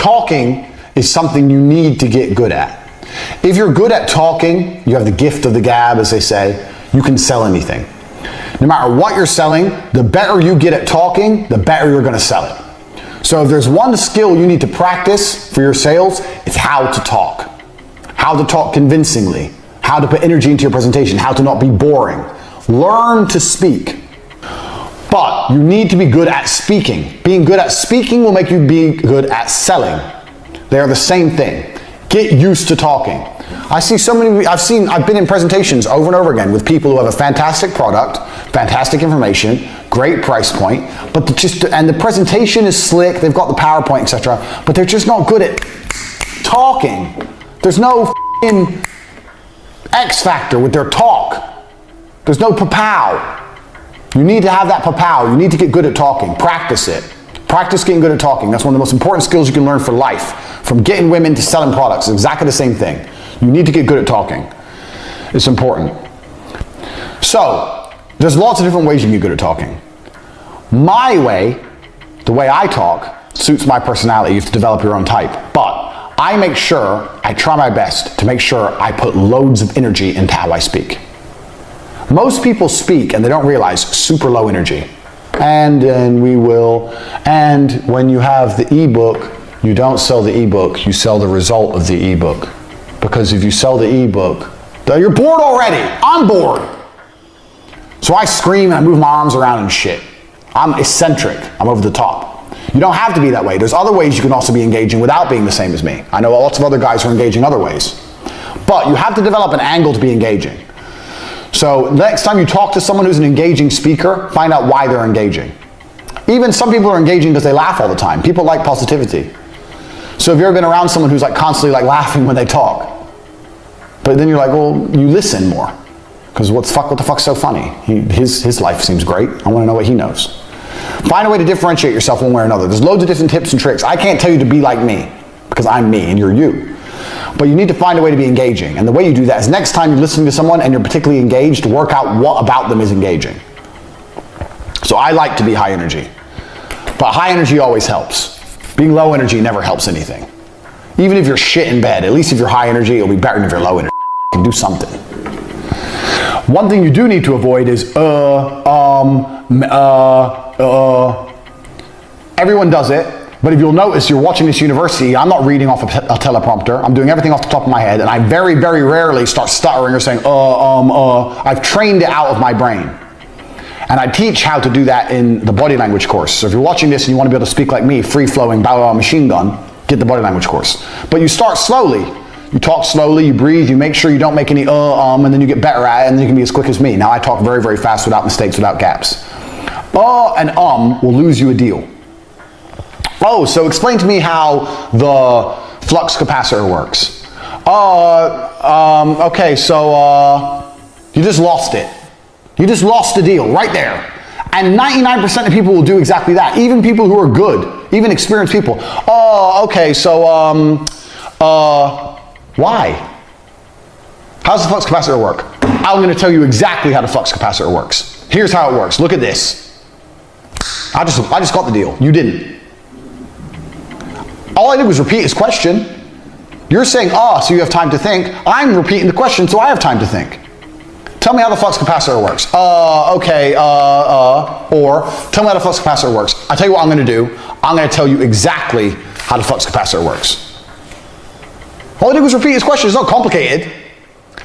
talking is something you need to get good at. If you're good at talking, you have the gift of the gab, as they say, you can sell anything. No matter what you're selling, the better you get at talking, the better you're going to sell it. So if there's one skill you need to practice for your sales, it's how to talk. How to talk convincingly. How to put energy into your presentation. How to not be boring. Learn to speak. But you need to be good at speaking. Being good at speaking will make you be good at selling. They are the same thing. Get used to talking. I've been in presentations over and over again with people who have a fantastic product, fantastic information, great price point, and the presentation is slick, they've got the PowerPoint, etc., but they're just not good at talking. There's no f***ing X factor with their talk. There's no pa-pow. You need to have that pa-pow. You need to get good at talking. Practice it. Practice getting good at talking. That's one of the most important skills you can learn for life. From getting women to selling products, it's exactly the same thing. You need to get good at talking. It's important. So, there's lots of different ways you can get good at talking. My way, the way I talk, suits my personality. You have to develop your own type. But I make sure, I try my best to make sure I put loads of energy into how I speak. Most people speak and they don't realize super low energy. And when you have the ebook, you don't sell the ebook, you sell the result of the ebook. Because if you sell the ebook, you're bored already. I'm bored. So I scream and I move my arms around and shit. I'm eccentric. I'm over the top. You don't have to be that way. There's other ways you can also be engaging without being the same as me. I know lots of other guys who are engaging other ways. But you have to develop an angle to be engaging. So next time you talk to someone who's an engaging speaker, find out why they're engaging. Even some people are engaging because they laugh all the time. People like positivity. So have you ever been around someone who's like constantly like laughing when they talk? But then you're like, well, you listen more. Because what the fuck's so funny? His life seems great. I want to know what he knows. Find a way to differentiate yourself one way or another. There's loads of different tips and tricks. I can't tell you to be like me, because I'm me and you're you. But you need to find a way to be engaging. And the way you do that is next time you're listening to someone and you're particularly engaged, work out what about them is engaging. So I like to be high energy. But high energy always helps. Being low energy never helps anything. Even if you're shit in bed, at least if you're high energy, it'll be better than if you're low energy. You can do something. One thing you do need to avoid is everyone does it, but if you'll notice, you're watching this university, I'm not reading off a teleprompter, I'm doing everything off the top of my head, and I very, very rarely start stuttering or saying, I've trained it out of my brain. And I teach how to do that in the body language course. So if you're watching this and you want to be able to speak like me, free-flowing, machine gun, get the body language course. But you start slowly. You talk slowly, you breathe, you make sure you don't make any and then you get better at it, and then you can be as quick as me. Now I talk very, very fast without mistakes, without gaps. And will lose you a deal. Oh, so explain to me how the flux capacitor works. Okay, so you just lost it. You just lost the deal right there. And 99% of people will do exactly that. Even people who are good, even experienced people. Okay, so why? How does the flux capacitor work? I'm going to tell you exactly how the flux capacitor works. Here's how it works. Look at this. I just got the deal. You didn't. All I did was repeat his question. You're saying, so you have time to think. I'm repeating the question, so I have time to think. Tell me how the flux capacitor works. Okay, or tell me how the flux capacitor works. I'll tell you what I'm going to do. I'm going to tell you exactly how the flux capacitor works. All I did was repeat his question. It's not complicated.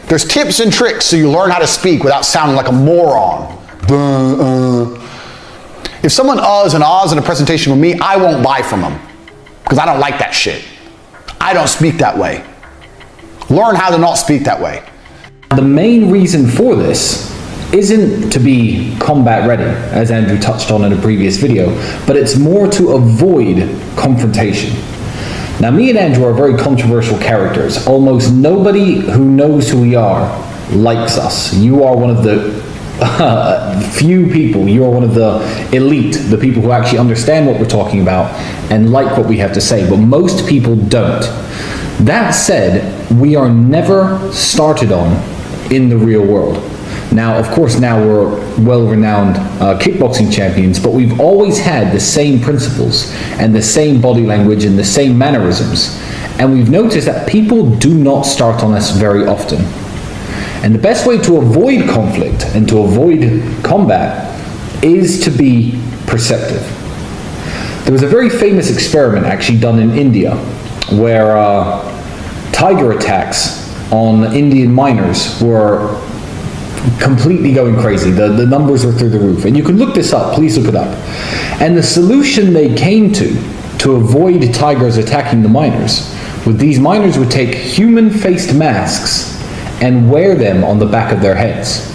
There's tips and tricks so you learn how to speak without sounding like a moron. If someone uhs and ahs in a presentation with me, I won't buy from them because I don't like that shit. I don't speak that way. Learn how to not speak that way. The main reason for this isn't to be combat ready, as Andrew touched on in a previous video, but it's more to avoid confrontation. Now, me and Andrew are very controversial characters. Almost nobody who knows who we are likes us. You are one of the few people, you are one of the elite, the people who actually understand what we're talking about and like what we have to say, but most people don't. That said, we are never started on in the real world. Now, of course, now we're well-renowned kickboxing champions, but we've always had the same principles and the same body language and the same mannerisms. And we've noticed that people do not start on us very often. And the best way to avoid conflict and to avoid combat is to be perceptive. There was a very famous experiment actually done in India where tiger attacks on Indian miners were completely going crazy. The numbers were through the roof. And you can look this up, please look it up. And the solution they came to avoid tigers attacking the miners, was these miners would take human-faced masks and wear them on the back of their heads.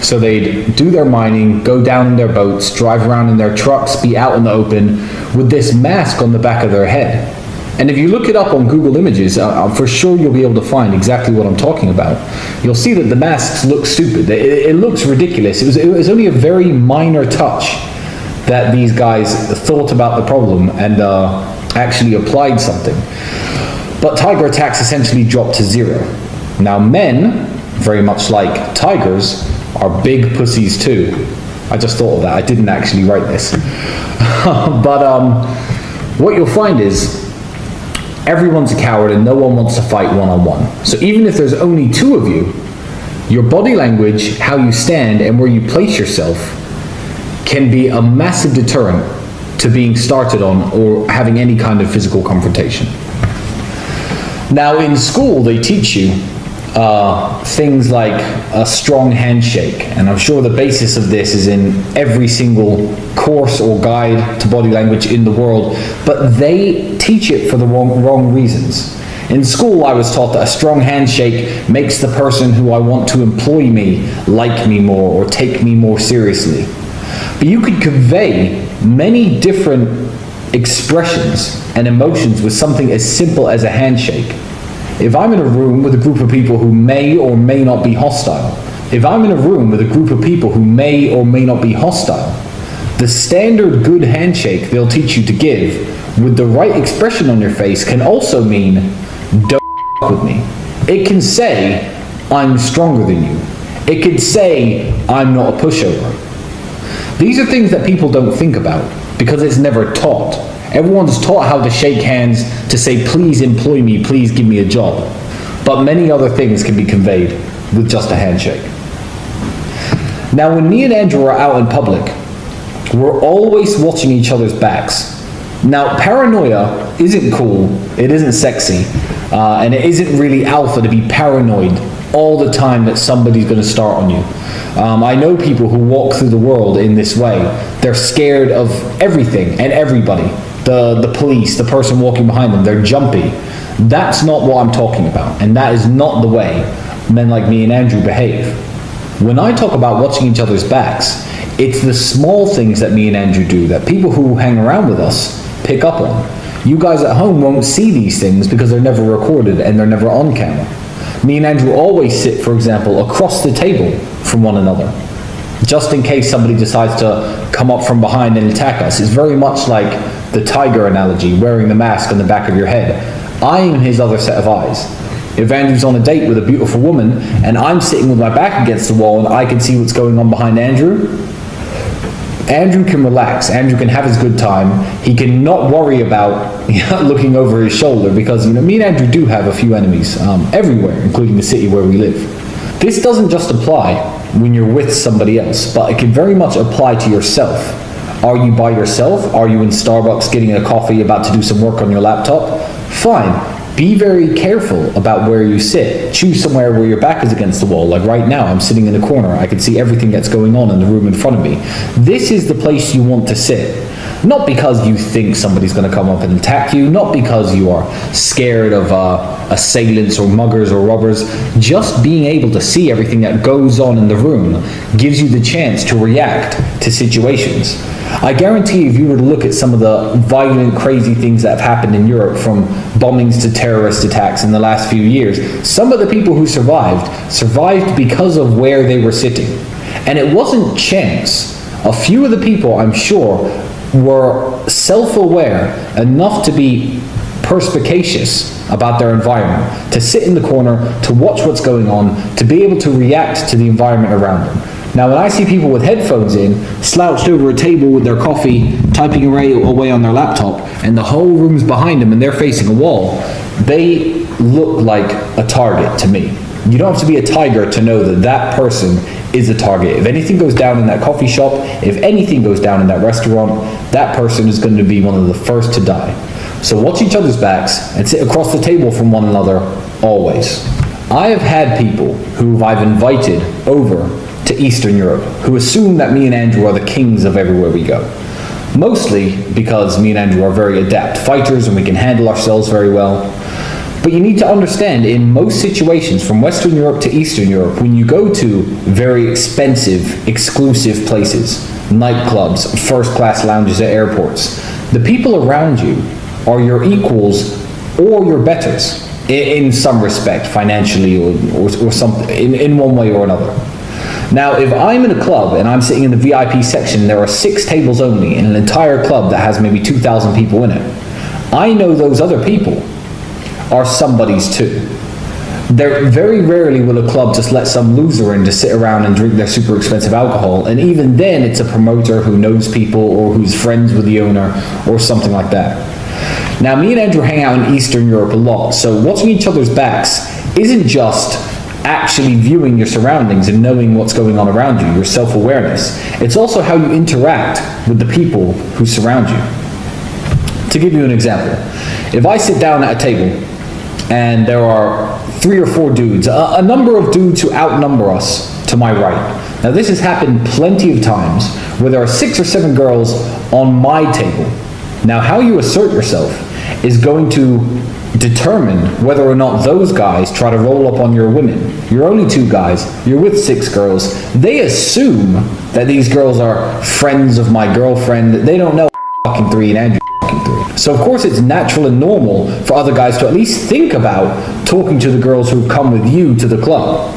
So they'd do their mining, go down in their boats, drive around in their trucks, be out in the open with this mask on the back of their head. And if you look it up on Google Images, for sure you'll be able to find exactly what I'm talking about. You'll see that the masks look stupid. It looks ridiculous. It was only a very minor touch that these guys thought about the problem and actually applied something. But tiger attacks essentially dropped to zero. Now men, very much like tigers, are big pussies too. I just thought of that. I didn't actually write this. But what you'll find is everyone's a coward and no one wants to fight one-on-one. So even if there's only two of you, your body language, how you stand, and where you place yourself can be a massive deterrent to being started on or having any kind of physical confrontation. Now in school they teach you things like a strong handshake, and I'm sure the basis of this is in every single course or guide to body language in the world, but they teach it for the wrong reasons. In school I was taught that a strong handshake makes the person who I want to employ me like me more or take me more seriously. But you could convey many different expressions and emotions with something as simple as a handshake. If I'm in a room with a group of people who may or may not be hostile, the standard good handshake they'll teach you to give with the right expression on your face can also mean, don't with me. It can say, I'm stronger than you. It could say, I'm not a pushover. These are things that people don't think about because it's never taught. Everyone's taught how to shake hands, to say, please employ me, please give me a job. But many other things can be conveyed with just a handshake. Now, when me and Andrew are out in public, we're always watching each other's backs. Now, paranoia isn't cool, it isn't sexy, and it isn't really alpha to be paranoid all the time that somebody's going to start on you. I know people who walk through the world in this way. They're scared of everything and everybody. The police, the person walking behind them, they're jumpy. That's not what I'm talking about, and that is not the way men like me and Andrew behave. When I talk about watching each other's backs, it's the small things that me and Andrew do that people who hang around with us pick up on. You guys at home won't see these things because they're never recorded and they're never on camera. Me and Andrew always sit, for example, across the table from one another, just in case somebody decides to come up from behind and attack us. It's very much like the tiger analogy, wearing the mask on the back of your head. I'm his other set of eyes. If Andrew's on a date with a beautiful woman and I'm sitting with my back against the wall and I can see what's going on behind Andrew, Andrew can relax. Andrew can have his good time. He can not worry about looking over his shoulder because me and Andrew do have a few enemies everywhere, including the city where we live. This doesn't just apply when you're with somebody else, but it can very much apply to yourself. Are you by yourself? Are you in Starbucks getting a coffee, about to do some work on your laptop? Fine. Be very careful about where you sit. Choose somewhere where your back is against the wall. Like right now, I'm sitting in a corner. I can see everything that's going on in the room in front of me. This is the place you want to sit. Not because you think somebody's going to come up and attack you, not because you are scared of assailants or muggers or robbers. Just being able to see everything that goes on in the room gives you the chance to react to situations. I guarantee if you were to look at some of the violent, crazy things that have happened in Europe, from bombings to terrorist attacks in the last few years, some of the people who survived because of where they were sitting. And it wasn't chance. A few of the people, I'm sure, were self-aware enough to be perspicacious about their environment, to sit in the corner, to watch what's going on, to be able to react to the environment around them. Now, when I see people with headphones in, slouched over a table with their coffee, typing away on their laptop, and the whole room's behind them and they're facing a wall, they look like a target to me. You don't have to be a tiger to know that that person is a target. If anything goes down in that coffee shop, if anything goes down in that restaurant, that person is going to be one of the first to die. So watch each other's backs and sit across the table from one another always. I have had people who I've invited over to Eastern Europe who assume that me and Andrew are the kings of everywhere we go. Mostly because me and Andrew are very adept fighters and we can handle ourselves very well. But you need to understand, in most situations, from Western Europe to Eastern Europe, when you go to very expensive, exclusive places, nightclubs, first-class lounges at airports, the people around you are your equals or your betters, in some respect, financially or something, in one way or another. Now, if I'm in a club and I'm sitting in the VIP section, there are 6 tables only in an entire club that has maybe 2,000 people in it, I know those other people are somebody's too. Very rarely will a club just let some loser in to sit around and drink their super expensive alcohol, and even then it's a promoter who knows people or who's friends with the owner or something like that. Now, me and Andrew hang out in Eastern Europe a lot, so watching each other's backs isn't just actually viewing your surroundings and knowing what's going on around you, your self-awareness. It's also how you interact with the people who surround you. To give you an example, if I sit down at a table and there are 3 or 4 dudes, a number of dudes who outnumber us to my right. Now, this has happened plenty of times where there are 6 or 7 girls on my table. Now, how you assert yourself is going to determine whether or not those guys try to roll up on your women. You're only 2 guys, you're with 6 girls. They assume that these girls are friends of my girlfriend. They don't know fucking 3 and Andrew fucking 3. So of course it's natural and normal for other guys to at least think about talking to the girls who come with you to the club.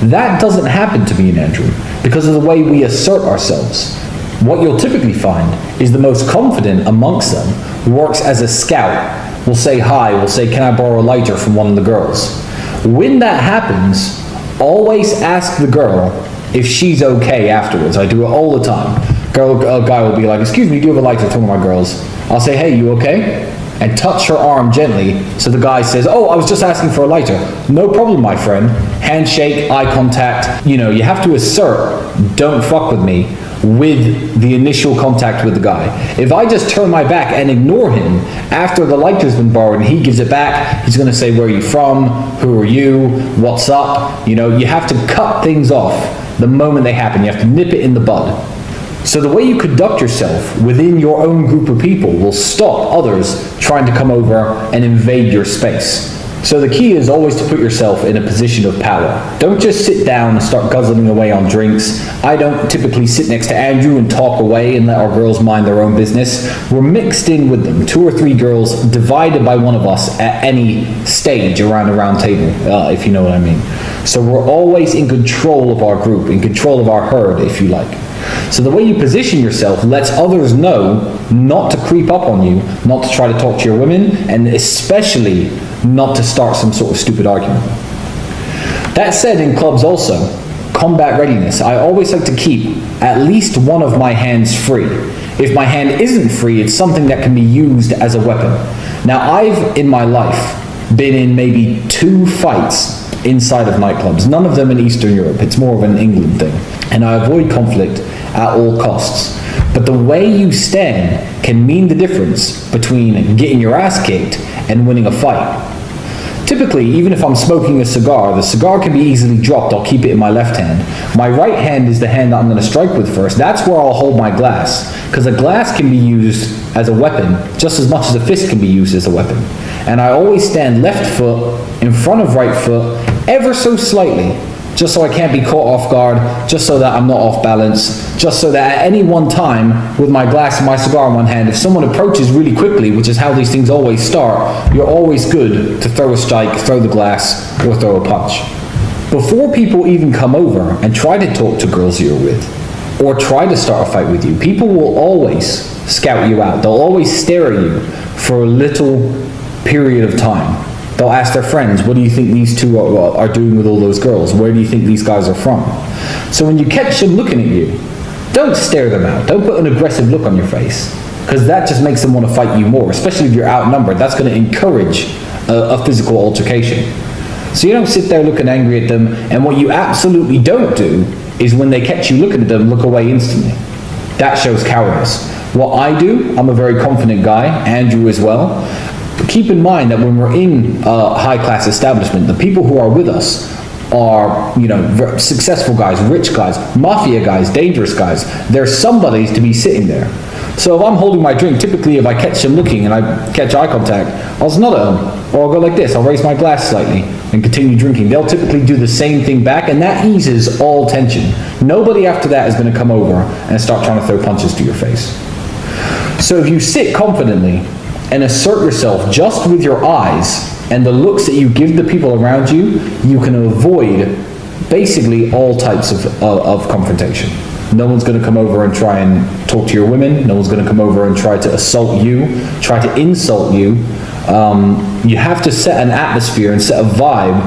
That doesn't happen to me and Andrew because of the way we assert ourselves. What you'll typically find is the most confident amongst them works as a scout. Will say hi, will say, can I borrow a lighter from one of the girls? When that happens, always ask the girl if she's okay afterwards. I do it all the time. A guy will be like, excuse me, do you have a lighter to one of my girls? I'll say, hey, you okay? And touch her arm gently, so the guy says, oh, I was just asking for a lighter. No problem, my friend. Handshake, eye contact. You know, you have to assert, don't fuck with me, with the initial contact with the guy. If I just turn my back and ignore him after the lighter's been borrowed and he gives it back, he's gonna say, where are you from? Who are you? What's up? You know, you have to cut things off the moment they happen. You have to nip it in the bud. So the way you conduct yourself within your own group of people will stop others trying to come over and invade your space. So the key is always to put yourself in a position of power. Don't just sit down and start guzzling away on drinks. I don't typically sit next to Andrew and talk away and let our girls mind their own business. We're mixed in with them, 2 or 3 girls divided by one of us at any stage around a round table, if you know what I mean. So we're always in control of our group, in control of our herd, if you like. So the way you position yourself lets others know not to creep up on you, not to try to talk to your women, and especially not to start some sort of stupid argument. That said, in clubs also, combat readiness, I always like to keep at least one of my hands free. If my hand isn't free, it's something that can be used as a weapon. Now, I've, in my life, been in maybe 2 fights inside of nightclubs, none of them in Eastern Europe. It's more of an England thing. And I avoid conflict at all costs. But the way you stand can mean the difference between getting your ass kicked and winning a fight. Typically, even if I'm smoking a cigar, the cigar can be easily dropped. I'll keep it in my left hand. My right hand is the hand that I'm going to strike with first. That's where I'll hold my glass, because a glass can be used as a weapon just as much as a fist can be used as a weapon. And I always stand left foot in front of right foot ever so slightly, just so I can't be caught off guard, just so that I'm not off balance, just so that at any one time, with my glass and my cigar in one hand, if someone approaches really quickly, which is how these things always start, you're always good to throw a strike, throw the glass, or throw a punch. Before people even come over and try to talk to girls you're with, or try to start a fight with you, people will always scout you out. They'll always stare at you for a little period of time. They'll ask their friends, what do you think these two are doing with all those girls? Where do you think these guys are from? So when you catch them looking at you, don't stare them out. Don't put an aggressive look on your face, because that just makes them want to fight you more, especially if you're outnumbered. That's going to encourage a physical altercation. So you don't sit there looking angry at them, and what you absolutely don't do is when they catch you looking at them, look away instantly. That shows cowardice. What I do, I'm a very confident guy, Andrew as well. Keep in mind that when we're in a high-class establishment, the people who are with us are, successful guys, rich guys, mafia guys, dangerous guys. There's somebody to be sitting there. So if I'm holding my drink, typically if I catch them looking and I catch eye contact, I'll just nod at them, or I'll go like this, I'll raise my glass slightly and continue drinking. They'll typically do the same thing back, and that eases all tension. Nobody after that is going to come over and start trying to throw punches to your face. So if you sit confidently and assert yourself just with your eyes and the looks that you give the people around you, you can avoid basically all types of confrontation. No one's going to come over and try and talk to your women. No one's going to come over and try to assault you, try to insult you. You have to set an atmosphere and set a vibe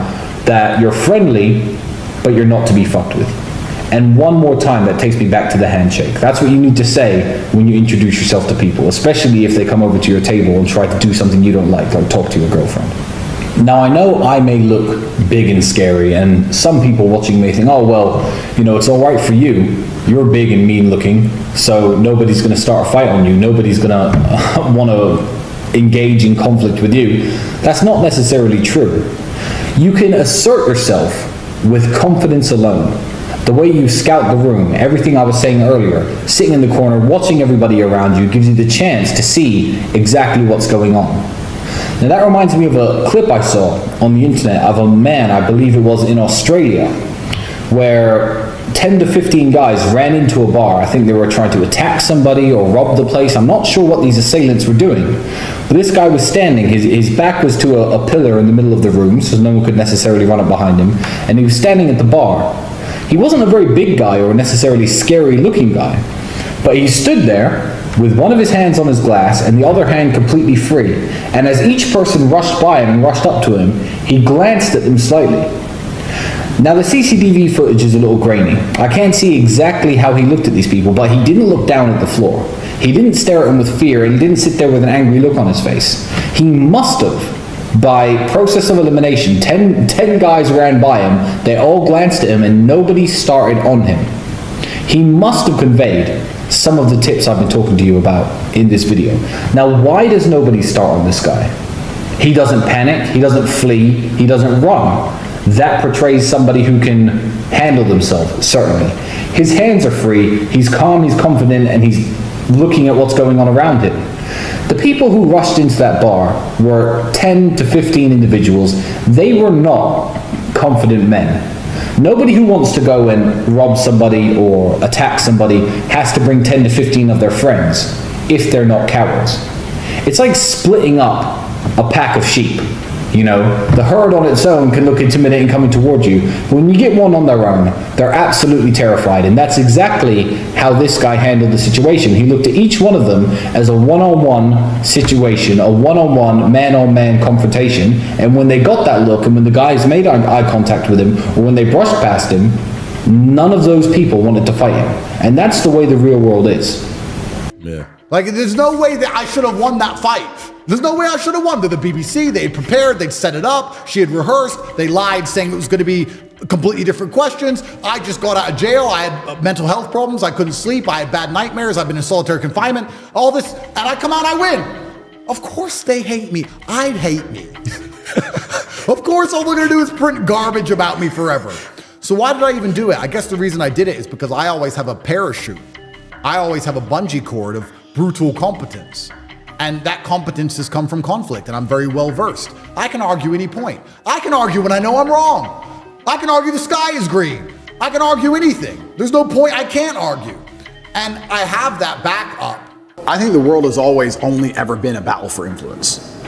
that you're friendly, but you're not to be fucked with. And one more time, that takes me back to the handshake. That's what you need to say when you introduce yourself to people, especially if they come over to your table and try to do something you don't like talk to your girlfriend. Now, I know I may look big and scary, and some people watching may think, oh, well, it's all right for you. You're big and mean looking, so nobody's going to start a fight on you. Nobody's going to want to engage in conflict with you. That's not necessarily true. You can assert yourself with confidence alone. The way you scout the room, everything I was saying earlier, sitting in the corner, watching everybody around you, gives you the chance to see exactly what's going on. Now that reminds me of a clip I saw on the internet of a man, I believe it was in Australia, where 10 to 15 guys ran into a bar. I think they were trying to attack somebody or rob the place. I'm not sure what these assailants were doing. But this guy was standing, his back was to a pillar in the middle of the room, so no one could necessarily run up behind him, and he was standing at the bar. He wasn't a very big guy or necessarily scary looking guy, but he stood there with one of his hands on his glass and the other hand completely free. And as each person rushed by him and rushed up to him, he glanced at them slightly. Now the CCTV footage is a little grainy. I can't see exactly how he looked at these people, but he didn't look down at the floor. He didn't stare at them with fear, and he didn't sit there with an angry look on his face. He must have, by process of elimination, 10 guys ran by him, they all glanced at him, and nobody started on him. He must have conveyed some of the tips I've been talking to you about in this video. Now, why does nobody start on this guy? He doesn't panic, he doesn't flee, he doesn't run. That portrays somebody who can handle themselves, certainly. His hands are free, he's calm, he's confident, and he's looking at what's going on around him. The people who rushed into that bar were 10 to 15 individuals. They were not confident men. Nobody who wants to go and rob somebody or attack somebody has to bring 10 to 15 of their friends if they're not cowards. It's like splitting up a pack of sheep. The herd on its own can look intimidating coming towards you. But when you get one on their own, they're absolutely terrified. And that's exactly how this guy handled the situation. He looked at each one of them as a one-on-one situation, a one-on-one, man-on-man confrontation. And when they got that look, and when the guys made eye contact with him, or when they brushed past him, none of those people wanted to fight him. And that's the way the real world is. Yeah. There's no way that I should have won that fight. There's no way I should have won. They're the BBC, they had prepared, they'd set it up, she had rehearsed, they lied saying it was going to be completely different questions. I just got out of jail, I had mental health problems, I couldn't sleep, I had bad nightmares, I've been in solitary confinement, all this, and I come out, I win. Of course they hate me. I'd hate me. Of course all they're going to do is print garbage about me forever. So why did I even do it? I guess the reason I did it is because I always have a parachute. I always have a bungee cord of brutal competence. And that competence has come from conflict, and I'm very well versed. I can argue any point. I can argue when I know I'm wrong. I can argue the sky is green. I can argue anything. There's no point I can't argue. And I have that backup. I think the world has always only ever been a battle for influence.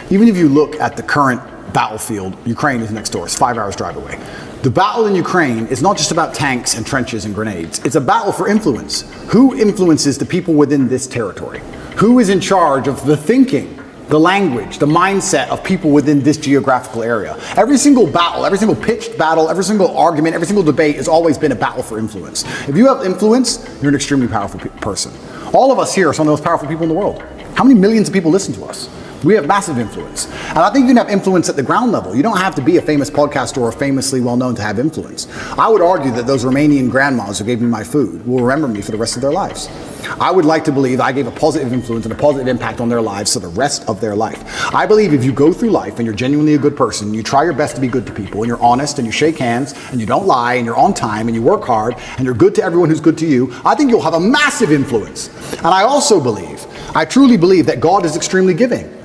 Even if you look at the current battlefield, Ukraine is next door, it's 5 hours drive away. The battle in Ukraine is not just about tanks and trenches and grenades. It's a battle for influence. Who influences the people within this territory? Who is in charge of the thinking the language, the mindset of people within this geographical area. Every single battle, every single pitched battle, every single argument, every single debate has always been a battle for influence. If you have influence, you're an extremely powerful person. All of us here are some of the most powerful people in the world. How many millions of people listen to us? We have massive influence. And I think you can have influence at the ground level. You don't have to be a famous podcaster or famously well-known to have influence. I would argue that those Romanian grandmas who gave me my food will remember me for the rest of their lives. I would like to believe I gave a positive influence and a positive impact on their lives for the rest of their life. I believe if you go through life and you're genuinely a good person, you try your best to be good to people, and you're honest, and you shake hands, and you don't lie, and you're on time, and you work hard, and you're good to everyone who's good to you, I think you'll have a massive influence. And I also believe, I truly believe that God is extremely giving.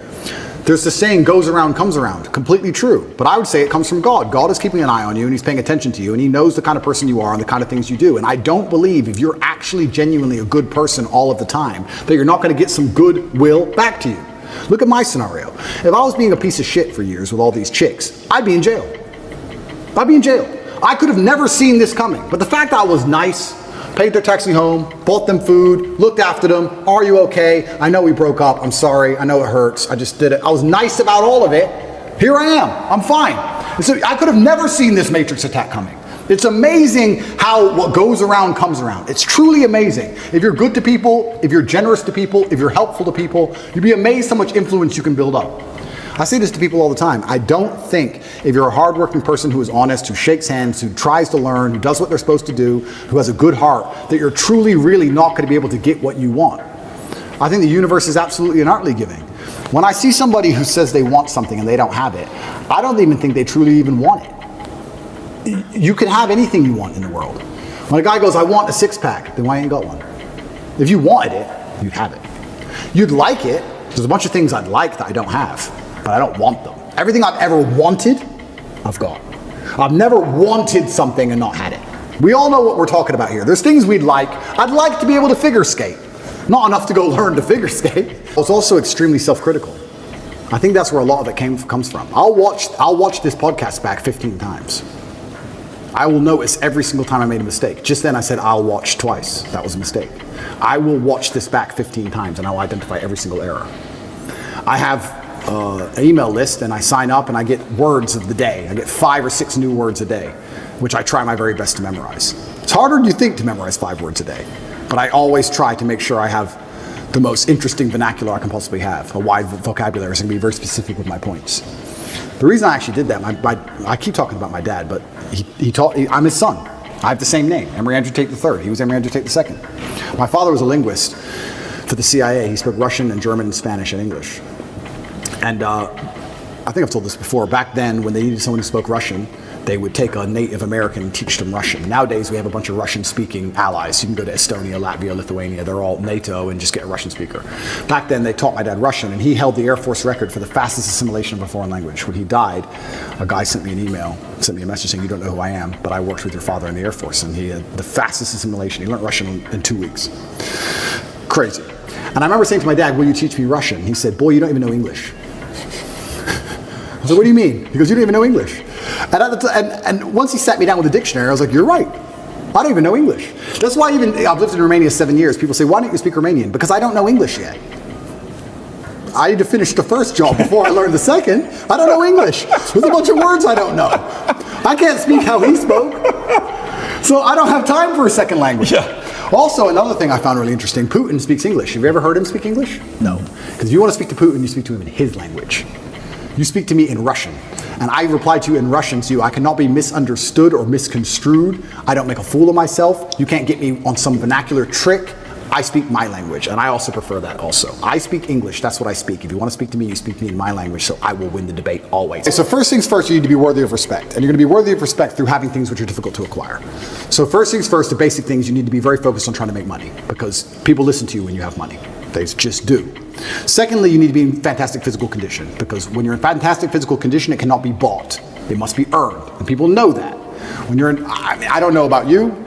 There's the saying, goes around, comes around. Completely true. But I would say it comes from God. God is keeping an eye on you, and he's paying attention to you, and he knows the kind of person you are and the kind of things you do. And I don't believe if you're actually genuinely a good person all of the time, that you're not going to get some goodwill back to you. Look at my scenario. If I was being a piece of shit for years with all these chicks, I'd be in jail. I'd be in jail. I could have never seen this coming. But the fact that I was nice, paid their taxi home, bought them food, looked after them. Are you okay? I know we broke up. I'm sorry. I know it hurts. I just did it. I was nice about all of it. Here I am. I'm fine. And so I could have never seen this Matrix attack coming. It's amazing how what goes around comes around. It's truly amazing. If you're good to people, if you're generous to people, if you're helpful to people, you'd be amazed how much influence you can build up. I say this to people all the time. I don't think if you're a hardworking person who is honest, who shakes hands, who tries to learn, who does what they're supposed to do, who has a good heart, that you're truly, really not going to be able to get what you want. I think the universe is absolutely and utterly giving. When I see somebody who says they want something and they don't have it, I don't even think they truly even want it. You can have anything you want in the world. When a guy goes, I want a six-pack, then why ain't got one? If you wanted it, you'd have it. You'd like it. There's a bunch of things I'd like that I don't have, but I don't want them. Everything I've ever wanted, I've got. I've never wanted something and not had it. We all know what we're talking about here. There's things we'd like. I'd like to be able to figure skate. Not enough to go learn to figure skate. I was also extremely self-critical. I think that's where a lot of it comes from. I'll watch this podcast back 15 times. I will notice every single time I made a mistake. Just then I said I'll watch twice. That was a mistake. I will watch this back 15 times and I'll identify every single error. I have an email list and I sign up and I get words of the day. I get 5 or 6 new words a day, which I try my very best to memorize. It's harder than you think to memorize 5 words a day, but I always try to make sure I have the most interesting vernacular I can possibly have, a wide vocabulary, so I can be very specific with my points. The reason I actually did that, I keep talking about my dad, but I'm his son. I have the same name, Emory Andrew Tate III. He was Emory Andrew Tate II. My father was a linguist for the CIA. He spoke Russian and German and Spanish and English. And I think I've told this before. Back then, when they needed someone who spoke Russian, they would take a Native American and teach them Russian. Nowadays, we have a bunch of Russian-speaking allies. You can go to Estonia, Latvia, Lithuania. They're all NATO and just get a Russian speaker. Back then, they taught my dad Russian, and he held the Air Force record for the fastest assimilation of a foreign language. When he died, a guy sent me an email, sent me a message saying, you don't know who I am, but I worked with your father in the Air Force, and he had the fastest assimilation. He learned Russian in 2 weeks. Crazy. And I remember saying to my dad, will you teach me Russian? He said, boy, you don't even know English. I said, what do you mean? He goes, you don't even know English. And once he sat me down with a dictionary, I was like, you're right. I don't even know English. That's why I've lived in Romania 7 years. People say, why don't you speak Romanian? Because I don't know English yet. I need to finish the first job before I learn the second. I don't know English. There's a bunch of words I don't know. I can't speak how he spoke. So I don't have time for a second language. Yeah. Also, another thing I found really interesting, Putin speaks English. Have you ever heard him speak English? No. Because if you want to speak to Putin, you speak to him in his language. You speak to me in Russian, and I reply to you in Russian, so I cannot be misunderstood or misconstrued. I don't make a fool of myself. You can't get me on some vernacular trick. I speak my language, and I also prefer that also. I speak English, that's what I speak. If you want to speak to me, you speak to me in my language, so I will win the debate always. So first things first, you need to be worthy of respect, and you're going to be worthy of respect through having things which are difficult to acquire. So first things first, the basic things, you need to be very focused on trying to make money, because people listen to you when you have money. They just do. Secondly, you need to be in fantastic physical condition, because when you're in fantastic physical condition, it cannot be bought. It must be earned, and people know that. When you're in, I don't know about you,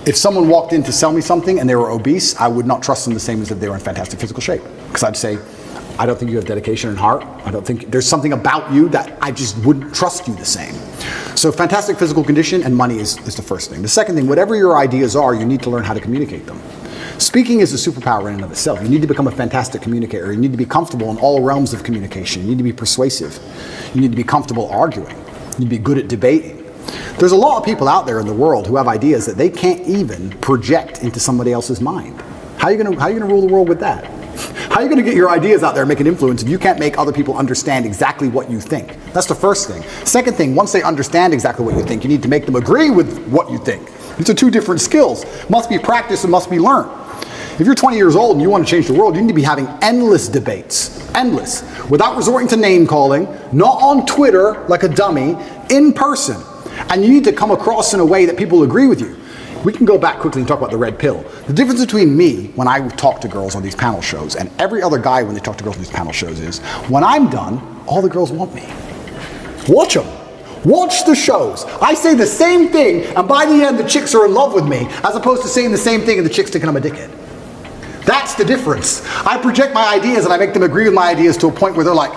if someone walked in to sell me something and they were obese, I would not trust them the same as if they were in fantastic physical shape. Because I'd say, I don't think you have dedication and heart. I don't think there's something about you that I just wouldn't trust you the same. So fantastic physical condition and money is the first thing. The second thing, whatever your ideas are, you need to learn how to communicate them. Speaking is a superpower in and of itself. You need to become a fantastic communicator. You need to be comfortable in all realms of communication. You need to be persuasive. You need to be comfortable arguing. You need to be good at debating. There's a lot of people out there in the world who have ideas that they can't even project into somebody else's mind. How are you gonna rule the world with that? How are you gonna get your ideas out there and make an influence if you can't make other people understand exactly what you think? That's the first thing. Second thing, once they understand exactly what you think, you need to make them agree with what you think. These are two different skills. Must be practiced and must be learned. If you're 20 years old and you want to change the world, you need to be having endless debates, endless, without resorting to name calling, not on Twitter like a dummy, in person. And you need to come across in a way that people agree with you. We can go back quickly and talk about the red pill. The difference between me when I talk to girls on these panel shows and every other guy when they talk to girls on these panel shows is, when I'm done, all the girls want me. Watch them. Watch the shows. I say the same thing, and by the end the chicks are in love with me, as opposed to saying the same thing and the chicks thinking I'm a dickhead. That's the difference. I project my ideas and I make them agree with my ideas to a point where they're like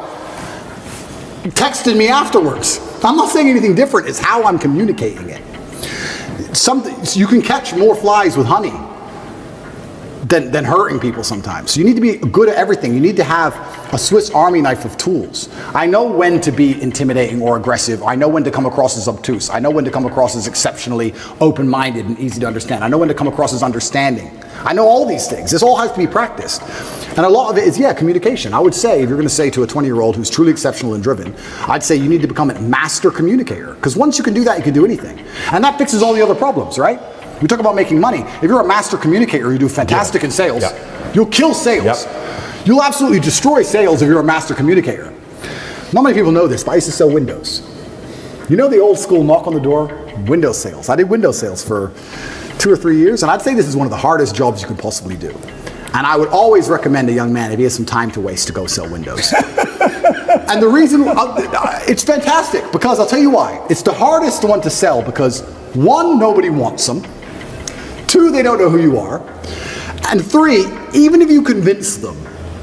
texting me afterwards. I'm not saying anything different, it's how I'm communicating it. You can catch more flies with honey than hurting people sometimes. So you need to be good at everything. You need to have a Swiss Army knife of tools. I know when to be intimidating or aggressive. I know when to come across as obtuse. I know when to come across as exceptionally open-minded and easy to understand. I know when to come across as understanding. I know all these things. This all has to be practiced. And a lot of it is, communication. I would say, if you're going to say to a 20-year-old who's truly exceptional and driven, I'd say you need to become a master communicator. Because once you can do that, you can do anything. And that fixes all the other problems, right? We talk about making money. If you're a master communicator, you do fantastic in sales, you'll kill sales. You'll absolutely destroy sales if you're a master communicator. Not many people know this, but I used to sell windows. You know the old school knock on the door? Window sales. I did window sales for 2 or 3 years, and I'd say this is one of the hardest jobs you could possibly do. And I would always recommend a young man, if he has some time to waste, to go sell windows. And the reason, it's fantastic, because I'll tell you why. It's the hardest one to sell because, 1, nobody wants them. 2, they don't know who you are. And 3, even if you convince them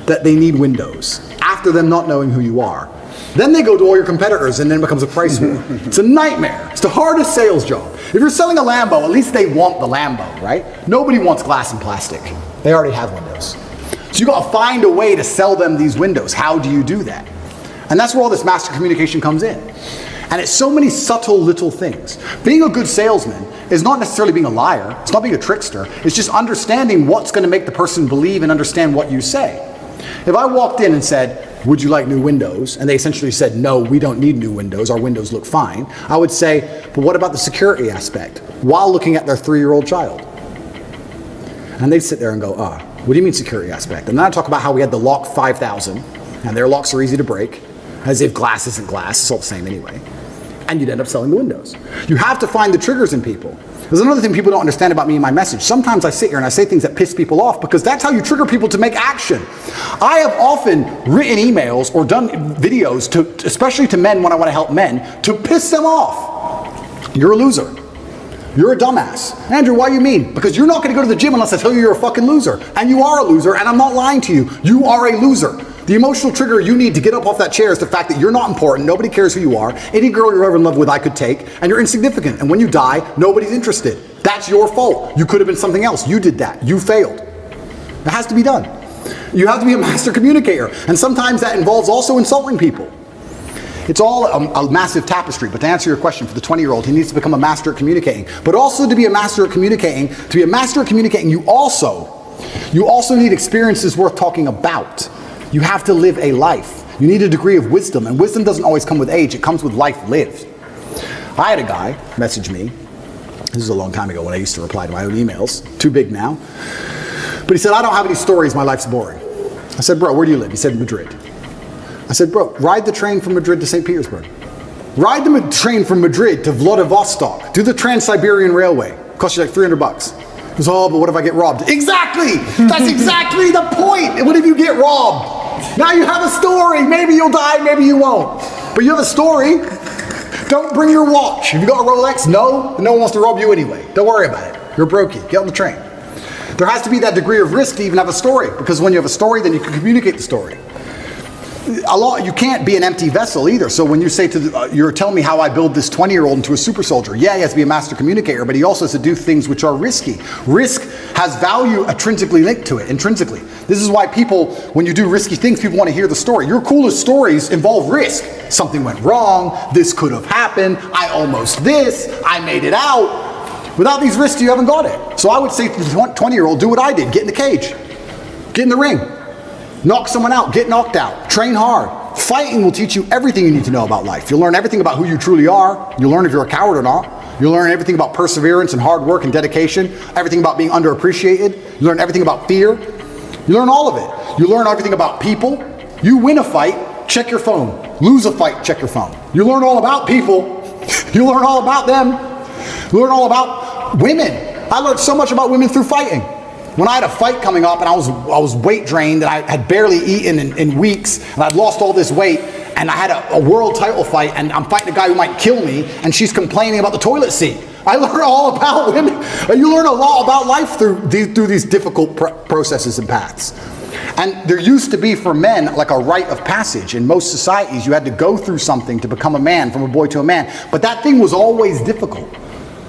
that they need windows, after them not knowing who you are, then they go to all your competitors and then it becomes a price war. It's a nightmare. It's the hardest sales job. If you're selling a Lambo, at least they want the Lambo, right? Nobody wants glass and plastic. They already have windows. So you gotta find a way to sell them these windows. How do you do that? And that's where all this master communication comes in. And it's so many subtle little things. Being a good salesman is not necessarily being a liar. It's not being a trickster. It's just understanding what's going to make the person believe and understand what you say. If I walked in and said, would you like new windows? And they essentially said, no, we don't need new windows. Our windows look fine. I would say, but what about the security aspect? While looking at their 3-year-old child. And they'd sit there and go, what do you mean security aspect? And then I talk about how we had the Lock 5000, and their locks are easy to break, as if glass isn't glass. It's all the same anyway. And you'd end up selling the windows. You have to find the triggers in people. There's another thing people don't understand about me and my message. Sometimes I sit here and I say things that piss people off because that's how you trigger people to make action. I have often written emails or done videos, especially to men when I want to help men, to piss them off. You're a loser. You're a dumbass. Andrew, why you mean? Because you're not going to go to the gym unless I tell you you're a fucking loser. And you are a loser, and I'm not lying to you. You are a loser. The emotional trigger you need to get up off that chair is the fact that you're not important, nobody cares who you are, any girl you're ever in love with I could take, and you're insignificant. And when you die, nobody's interested. That's your fault. You could have been something else. You did that. You failed. It has to be done. You have to be a master communicator. And sometimes that involves also insulting people. It's all a massive tapestry, but to answer your question, for the 20-year-old, he needs to become a master at communicating. But also to be a master at communicating, you also need experiences worth talking about. You have to live a life. You need a degree of wisdom, and wisdom doesn't always come with age, it comes with life lived. I had a guy message me, this is a long time ago when I used to reply to my own emails, too big now, but he said, I don't have any stories, my life's boring. I said, bro, where do you live? He said, Madrid. I said, bro, ride the train from Madrid to St. Petersburg. Ride the train from Madrid to Vladivostok. Do the Trans-Siberian Railway. Costs you like $300. He goes, oh, but what if I get robbed? Exactly! That's exactly the point! What if you get robbed? Now you have a story. Maybe you'll die, maybe you won't. But you have a story. Don't bring your watch. Have you got a Rolex? No. No one wants to rob you anyway. Don't worry about it. You're brokey. Get on the train. There has to be that degree of risk to even have a story, because when you have a story, then you can communicate the story. you can't be an empty vessel either. So when you say you're telling me how I build this 20-year-old into a super soldier. Yeah, he has to be a master communicator, but he also has to do things which are risky. Risk has value intrinsically linked to it, intrinsically. This is why people, when you do risky things, people want to hear the story. Your coolest stories involve risk. Something went wrong, this could have happened, I almost this, I made it out. Without these risks, you haven't got it. So I would say to the 20-year-old, do what I did, get in the cage, get in the ring. Knock someone out, get knocked out, train hard. Fighting will teach you everything you need to know about life. You'll learn everything about who you truly are. You'll learn if you're a coward or not. You'll learn everything about perseverance and hard work and dedication, everything about being underappreciated. You learn everything about fear. You learn all of it. You learn everything about people. You win a fight, check your phone. Lose a fight, check your phone. You learn all about people. You learn all about them. You learn all about women. I learned so much about women through fighting. When I had a fight coming up and I was weight drained and I had barely eaten in weeks and I'd lost all this weight and I had a world title fight and I'm fighting a guy who might kill me and she's complaining about the toilet seat. I learned all about women. You learn a lot about life through these difficult processes and paths. And there used to be for men like a rite of passage. In most societies you had to go through something to become a man, from a boy to a man. But that thing was always difficult.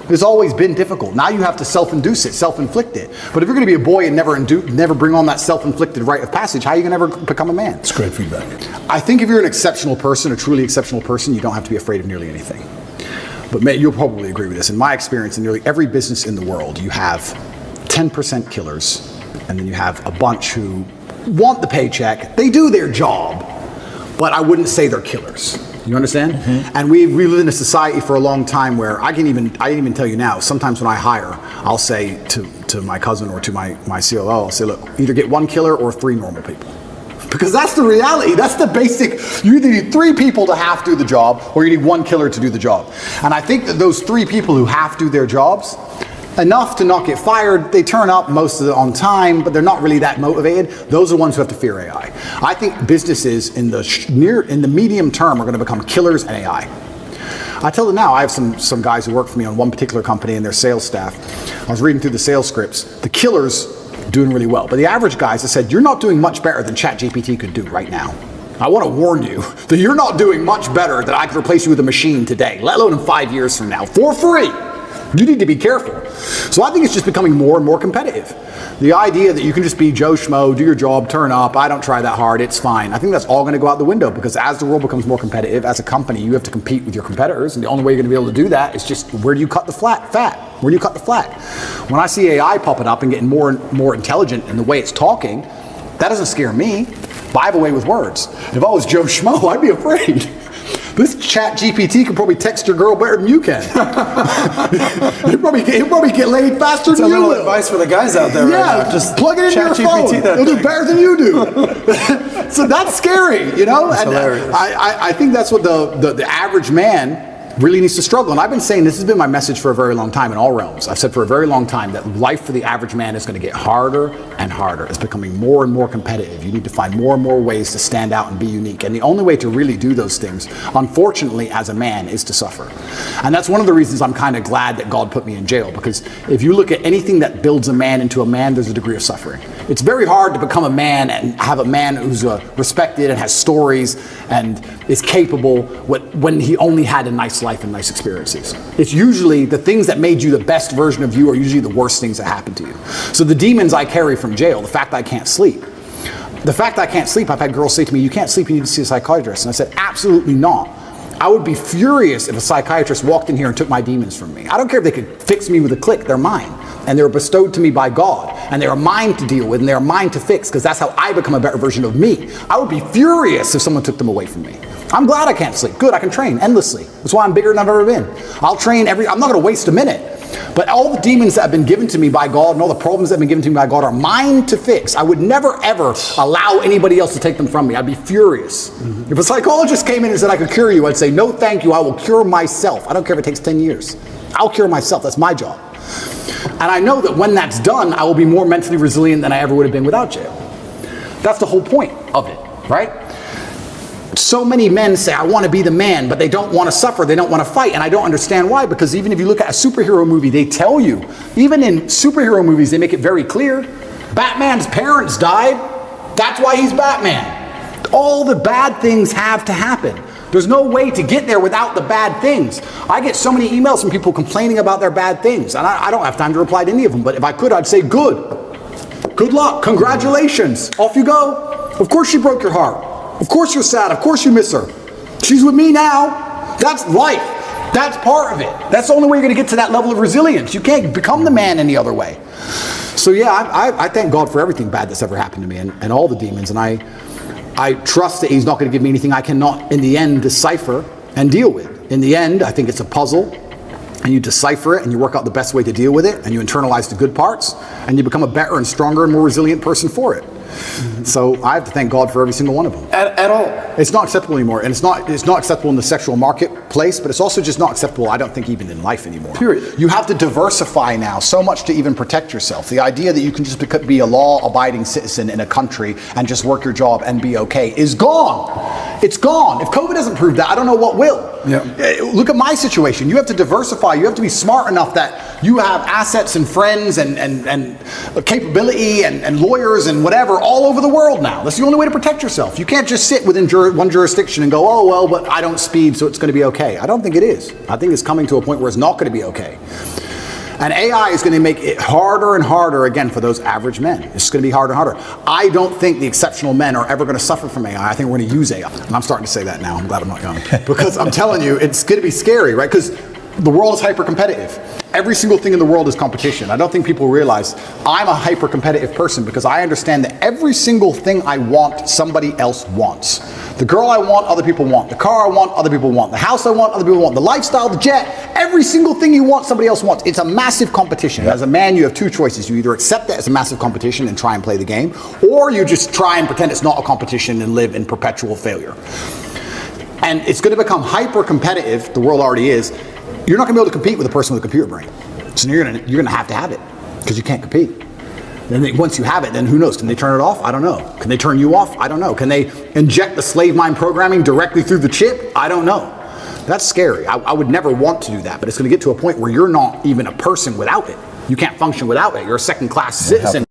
It's always been difficult. Now you have to self-induce it, self-inflict it. But if you're going to be a boy and never bring on that self-inflicted rite of passage, how are you going to ever become a man? It's great feedback. I think if you're an exceptional person, a truly exceptional person, you don't have to be afraid of nearly anything. But you'll probably agree with this. In my experience, in nearly every business in the world, you have 10% killers, and then you have a bunch who want the paycheck. They do their job, but I wouldn't say they're killers. You understand? Mm-hmm. And we live in a society for a long time where I can even tell you now, sometimes when I hire, I'll say to my cousin or to my COO, I'll say, look, either get one killer or 3 normal people. Because that's the reality. That's the basic. You either need 3 people to half do the job or you need 1 killer to do the job. And I think that those 3 people who half do their jobs, enough to not get fired, they turn up most of it on time, but they're not really that motivated. Those are the ones who have to fear AI. I think businesses in the medium term are going to become killers and AI. I tell them now, I have some guys who work for me on one particular company and their sales staff. I was reading through the sales scripts. The killers doing really well, but the average guys, I said, you're not doing much better than ChatGPT could do right now. I want to warn you that you're not doing much better than I could replace you with a machine today, let alone in 5 years from now, for free. You need to be careful. So I think it's just becoming more and more competitive. The idea that you can just be Joe Schmo, do your job, turn up, I don't try that hard, it's fine. I think that's all going to go out the window because as the world becomes more competitive, as a company, you have to compete with your competitors. And the only way you're going to be able to do that is just where do you cut the fat? Where do you cut the flat? When I see AI popping up and getting more and more intelligent in the way it's talking, that doesn't scare me. But I have a way with words. If I was Joe Schmo, I'd be afraid. This chat GPT can probably text your girl better than you can. He'll probably get laid faster than you will. It's a little advice for the guys out there right now. Just plug it into your phone. It'll do better than you do. So that's scary, you know? That's hilarious. I think that's what the average man really needs to struggle. And I've been saying this has been my message for a very long time in all realms. I've said for a very long time that life for the average man is going to get harder and harder. It's becoming more and more competitive. You need to find more and more ways to stand out and be unique. And the only way to really do those things, unfortunately, as a man, is to suffer. And that's one of the reasons I'm kind of glad that God put me in jail, because if you look at anything that builds a man into a man, there's a degree of suffering. It's very hard to become a man and have a man who's respected and has stories and is capable when he only had a nice life and nice experiences. It's usually the things that made you the best version of you are usually the worst things that happen to you. So the demons I carry from jail, the fact that I can't sleep. The fact that I can't sleep, I've had girls say to me, you can't sleep, you need to see a psychiatrist. And I said, absolutely not. I would be furious if a psychiatrist walked in here and took my demons from me. I don't care if they could fix me with a click, they're mine. And they were bestowed to me by God. And they are mine to deal with and they are mine to fix because that's how I become a better version of me. I would be furious if someone took them away from me. I'm glad I can't sleep. Good, I can train endlessly. That's why I'm bigger than I've ever been. I'll train I'm not going to waste a minute. But all the demons that have been given to me by God and all the problems that have been given to me by God are mine to fix. I would never ever allow anybody else to take them from me. I'd be furious. Mm-hmm. If a psychologist came in and said I could cure you, I'd say no thank you, I will cure myself. I don't care if it takes 10 years. I'll cure myself, that's my job. And I know that when that's done, I will be more mentally resilient than I ever would have been without jail. That's the whole point of it, right? So many men say, I want to be the man, but they don't want to suffer, they don't want to fight, and I don't understand why, because even if you look at a superhero movie, they tell you, even in superhero movies, they make it very clear, Batman's parents died, that's why he's Batman. All the bad things have to happen. There's no way to get there without the bad things. I get so many emails from people complaining about their bad things, and I don't have time to reply to any of them, but if I could, I'd say good. Good luck, congratulations, off you go. Of course she broke your heart. Of course you're sad, of course you miss her. She's with me now. That's life. That's part of it. That's the only way you're gonna get to that level of resilience. You can't become the man any other way. So yeah, I thank God for everything bad that's ever happened to me and all the demons, and I trust that he's not going to give me anything I cannot, in the end, decipher and deal with. In the end, I think it's a puzzle, and you decipher it, and you work out the best way to deal with it, and you internalize the good parts, and you become a better and stronger and more resilient person for it. So I have to thank God for every single one of them. At all. It's not acceptable anymore, and it's not acceptable in the sexual marketplace, but it's also just not acceptable, I don't think, even in life anymore. Period. You have to diversify now so much to even protect yourself. The idea that you can just be a law-abiding citizen in a country and just work your job and be okay is gone. It's gone. If COVID doesn't prove that, I don't know what will. Yeah. Look at my situation. You have to diversify. You have to be smart enough that you have assets and friends and capability and lawyers and whatever all over the world now. That's the only way to protect yourself. You can't just sit within one jurisdiction and go, oh, well, but I don't speed, so it's going to be okay. I don't think it is. I think it's coming to a point where it's not going to be okay. And AI is going to make it harder and harder, again, for those average men. It's going to be harder and harder. I don't think the exceptional men are ever going to suffer from AI. I think we're going to use AI. And I'm starting to say that now. I'm glad I'm not young. Because I'm telling you, it's going to be scary, right? Because the world is hyper-competitive. Every single thing in the world is competition. I don't think people realize I'm a hyper-competitive person because I understand that every single thing I want, somebody else wants. The girl I want, other people want. The car I want, other people want. The house I want, other people want. The lifestyle, the jet, every single thing you want, somebody else wants. It's a massive competition. As a man, you have two choices. You either accept that as a massive competition and try and play the game, or you just try and pretend it's not a competition and live in perpetual failure. And it's going to become hyper-competitive, the world already is. You're not going to be able to compete with a person with a computer brain. So you're going to have it because you can't compete. Then once you have it, then who knows? Can they turn it off? I don't know. Can they turn you off? I don't know. Can they inject the slave mind programming directly through the chip? I don't know. That's scary. I would never want to do that, but it's going to get to a point where you're not even a person without it. You can't function without it. You're a second-class citizen.